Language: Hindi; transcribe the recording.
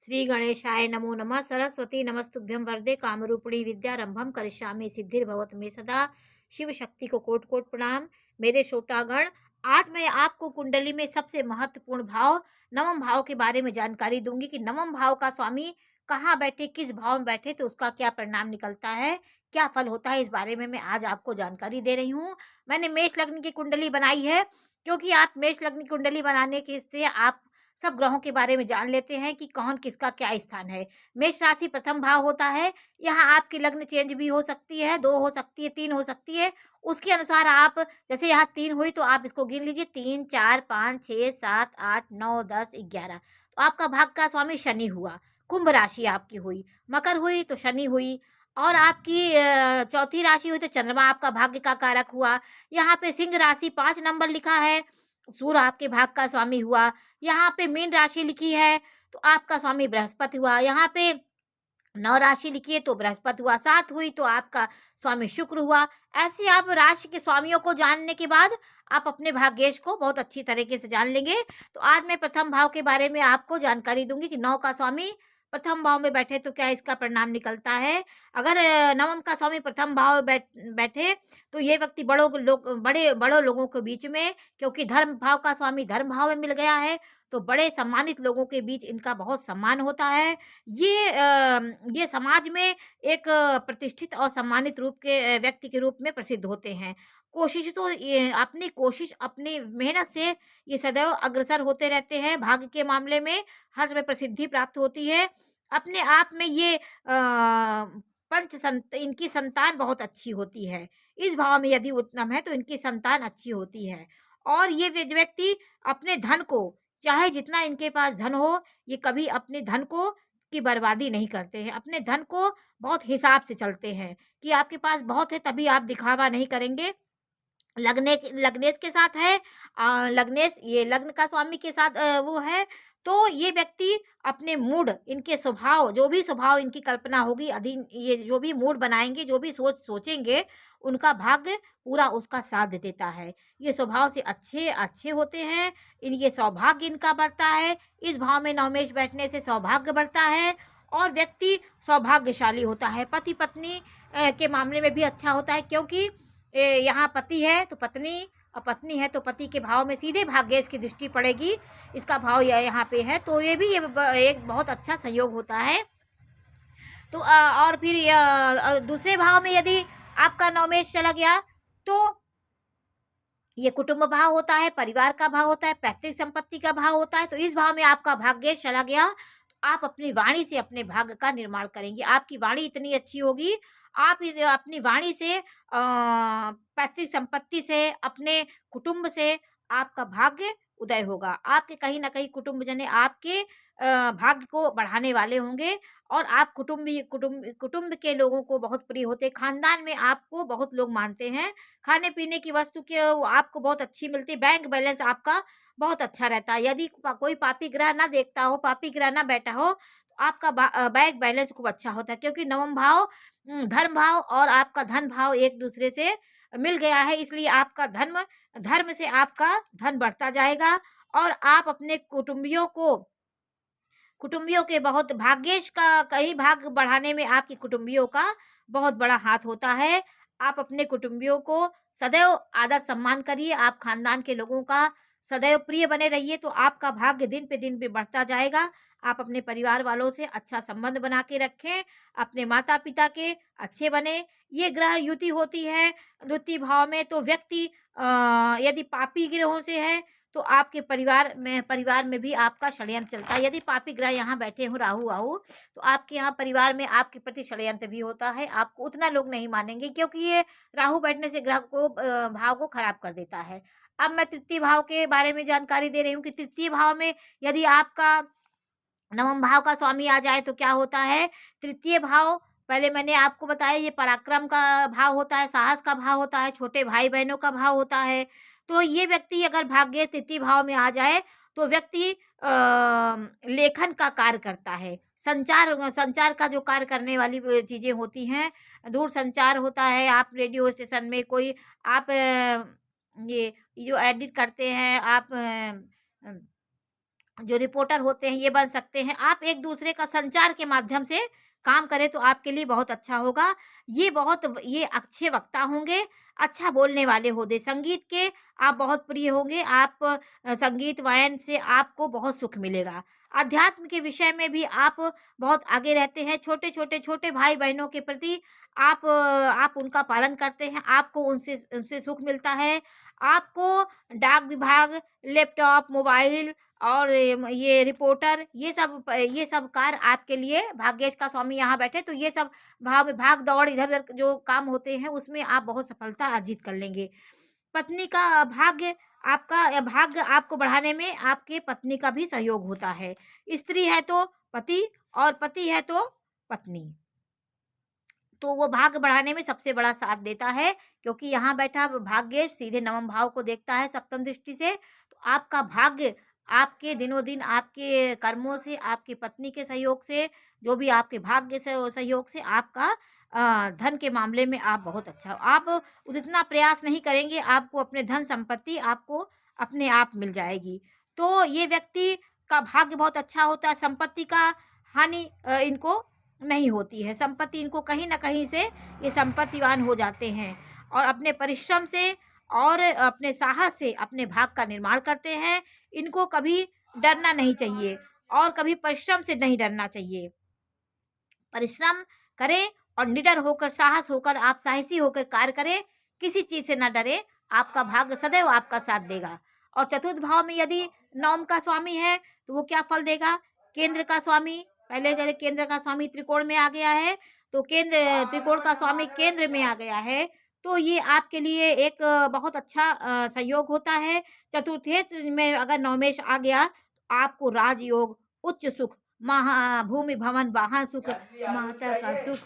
श्री गणेशाय नमो नमः। सरस्वती नमस्तुभ्यं वरदे कामरूपिणी विद्यारंभम करिष्यामि सिद्धिर्भवत मे सदा। शिव शक्ति को कोटि कोटि प्रणाम। मेरे श्रोतागण, आज मैं आपको कुंडली में सबसे महत्वपूर्ण भाव नवम भाव के बारे में जानकारी दूंगी कि नवम भाव का स्वामी कहाँ बैठे, किस भाव में बैठे तो उसका क्या परिणाम निकलता है, क्या फल होता है। इस बारे में मैं आज आपको जानकारी दे रही हूँ। मैंने मेष लग्न की कुंडली बनाई है, क्योंकि आप मेष लग्न की कुंडली बनाने के से आप सब ग्रहों के बारे में जान लेते हैं कि कौन किसका क्या स्थान है। मेष राशि प्रथम भाव होता है। यहाँ आपकी लग्न चेंज भी हो सकती है, 2 हो सकती है, 3 हो सकती है। उसके अनुसार आप, जैसे यहाँ 3 हुई तो आप इसको गिन लीजिए, 3, 4, 5, 6, 7, 8, 9, 10, 11। तो आपका भाग का स्वामी शनि हुआ। कुंभ राशि आपकी हुई, मकर हुई तो शनि हुई, और आपकी चौथी राशि हुई तो चंद्रमा आपका भाग्य का कारक हुआ। यहाँ पे सिंह राशि 5 नंबर लिखा है, सूर्य आपके भाग का स्वामी हुआ। यहाँ पे मीन राशि लिखी है तो आपका स्वामी बृहस्पति हुआ। यहाँ पे 9 राशि लिखी है तो बृहस्पति हुआ। 7 हुई तो आपका स्वामी शुक्र हुआ। ऐसे आप राशि के स्वामियों को जानने के बाद आप अपने भाग्येश को बहुत अच्छी तरीके से जान लेंगे। तो आज मैं प्रथम भाव के बारे में आपको जानकारी दूंगी कि 9 का स्वामी प्रथम भाव में बैठे तो क्या इसका परिणाम निकलता है। अगर नवम का स्वामी प्रथम भाव में बैठे तो ये व्यक्ति बड़े लोगों के बीच में, क्योंकि धर्म भाव का स्वामी धर्म भाव में मिल गया है, तो बड़े सम्मानित लोगों के बीच इनका बहुत सम्मान होता है। ये समाज में एक प्रतिष्ठित और सम्मानित रूप के व्यक्ति के रूप में प्रसिद्ध होते हैं। कोशिश तो ये अपनी कोशिश, अपनी मेहनत से ये सदैव अग्रसर होते रहते हैं। भाग्य के मामले में हर समय प्रसिद्धि प्राप्त होती है। अपने आप में ये इनकी संतान बहुत अच्छी होती है। इस भाव में यदि उत्तम है तो इनकी संतान अच्छी होती है। और ये व्यक्ति अपने धन को, चाहे जितना इनके पास धन हो, ये कभी अपने धन को की बर्बादी नहीं करते हैं। अपने धन को बहुत हिसाब से चलते हैं कि आपके पास बहुत है तभी आप दिखावा नहीं करेंगे। लग्नेश के साथ है, लग्नेश ये लग्न का स्वामी के साथ वो है। तो ये व्यक्ति अपने मूड, इनके स्वभाव, जो भी स्वभाव इनकी कल्पना होगी, अधीन ये जो भी मूड बनाएंगे, जो भी सोचेंगे, उनका भाग्य पूरा उसका साथ देता है। ये स्वभाव से अच्छे अच्छे होते हैं। ये सौभाग्य इनका बढ़ता है। इस भाव में नवमेश बैठने से सौभाग्य बढ़ता है और व्यक्ति सौभाग्यशाली होता है। पति पत्नी के मामले में भी अच्छा होता है, क्योंकि यहाँ पति है तो पत्नी, और पत्नी है तो पति के भाव में सीधे भाग्येश की दृष्टि पड़ेगी। इसका भाव यहाँ पे है, तो ये भी एक बहुत अच्छा संयोग होता है। तो और फिर दूसरे भाव में यदि आपका नवमेश चला गया तो ये कुटुंब भाव होता है, परिवार का भाव होता है, पैतृक संपत्ति का भाव होता है। तो इस भाव में आपका भाग्येश चला गया तो आप अपनी वाणी से अपने भाग्य का निर्माण करेंगे। आपकी वाणी इतनी अच्छी होगी, आप अपनी वाणी से, पैतृक संपत्ति से, अपने कुटुंब से आपका भाग्य उदय होगा। आपके कहीं ना कहीं कुटुंब जने आपके भाग्य को बढ़ाने वाले होंगे, और आप कुटुंब के लोगों को बहुत प्रिय होते। खानदान में आपको बहुत लोग मानते हैं। खाने पीने की वस्तु के आपको बहुत अच्छी मिलती है। बैंक बैलेंस आपका बहुत अच्छा रहता है। यदि कोई पापी ग्रह ना देखता हो, पापी ग्रह ना बैठा हो, तो आपका बैंक बैलेंस खूब अच्छा होता है, क्योंकि नवम भाव धर्म भाव और आपका धन भाव एक दूसरे से मिल गया है। इसलिए आपका धर्म से आपका धन बढ़ता जाएगा, और आप अपने कुटुंबियों के बहुत भाग्येश का कई भाग बढ़ाने में आपकी कुटुंबियों का बहुत बड़ा हाथ होता है। आप अपने कुटुंबियों को सदैव आदर सम्मान करिए। आप खानदान के लोगों का सदैव प्रिय बने रहिए, तो आपका भाग्य दिन पे दिन पे बढ़ता जाएगा। आप अपने परिवार वालों से अच्छा संबंध बना के रखें, अपने माता पिता के अच्छे बने। ये ग्रह युति होती है द्वितीय भाव में, तो व्यक्ति यदि पापी ग्रहों से है तो आपके परिवार में भी आपका षड्यंत्र चलता है। यदि पापी ग्रह यहाँ बैठे हो, राहु आहु, तो आपके यहाँ परिवार में आपके प्रति षड्यंत्र भी होता है। आपको उतना लोग नहीं मानेंगे, क्योंकि ये राहु बैठने से ग्रह को भाव को खराब कर देता है। अब मैं तृतीय भाव के बारे में जानकारी दे रही हूँ कि तृतीय भाव में यदि आपका नवम भाव का स्वामी आ जाए तो क्या होता है। तृतीय भाव, पहले मैंने आपको बताया, ये पराक्रम का भाव होता है, साहस का भाव होता है, छोटे भाई बहनों का भाव होता है। तो ये व्यक्ति अगर भाग्य तृतीय भाव में आ जाए तो व्यक्ति लेखन का कार्य करता है। संचार का जो कार्य करने वाली चीज़ें होती हैं, दूर संचार होता है। आप रेडियो स्टेशन में कोई आप ये जो एडिट करते हैं, आप जो रिपोर्टर होते हैं ये बन सकते हैं। आप एक-दूसरे का संचार के माध्यम से काम करें तो आपके लिए बहुत अच्छा होगा। ये अच्छे वक्ता होंगे, अच्छा बोलने वाले होंगे। संगीत के आप बहुत प्रिय होंगे, आप संगीत वायन से आपको बहुत सुख मिलेगा। अध्यात्म के विषय में भी आप बहुत आगे रहते हैं। छोटे भाई-बहनों के प्रति आप उनका पालन करते हैं, आपको उनसे उनसे सुख मिलता है। आपको डाक विभाग, लैपटॉप, मोबाइल और ये रिपोर्टर ये सब कार्य आपके लिए भाग्येश का स्वामी यहाँ बैठे तो ये सब भाग-दौड़ इधर-उधर जो काम होते हैं उसमें आप बहुत सफलता अर्जित कर लेंगे। पत्नी का भाग्य आपको बढ़ाने में आपके पत्नी का भी सहयोग होता है। स्त्री है तो पति और पति है तो पत्नी। तो वो भाग्य बढ़ाने में सबसे बड़ा साथ देता है क्योंकि यहाँ बैठा भाग्येश सीधे नवम भाव को देखता है सप्तम दृष्टि से। तो आपका भाग्य आपके दिनों-दिन आपके कर्मों से, आपकी पत्नी के सहयोग से, जो भी आपके भाग्य से सहयोग से आपका धन के मामले में आप बहुत अच्छा आप उतना प्रयास नहीं करेंगे, आपको अपने धन संपत्ति आपको अपने आप मिल जाएगी। तो ये व्यक्ति का भाग्य बहुत अच्छा होता है, संपत्ति का हानि इनको नहीं होती है। संपत्ति इनको कहीं न कहीं से ये संपत्तिवान हो जाते हैं और अपने परिश्रम से और अपने साहस से अपने भाग्य का निर्माण करते हैं। इनको कभी डरना नहीं चाहिए और कभी परिश्रम से नहीं डरना चाहिए। परिश्रम करें और निडर होकर, साहस होकर, आप साहसी होकर कार्य करें, किसी चीज़ से ना डरें, आपका भाग्य सदैव आपका साथ देगा। और चतुर्थ भाव में यदि नवम का स्वामी है, तो वो क्या फल देगा? केंद्र का स्वामी पहले जैसे केंद्र का स्वामी त्रिकोण में आ गया है, तो त्रिकोण का स्वामी केंद्र में आ गया है, तो ये आपके लिए एक बहुत अच्छा संयोग होता है। चतुर्थेत में अगर नवमेश आ गया, तो आपको राजयोग, उच्च सुख, भूमि भवन वाहन सुख, माता का सुख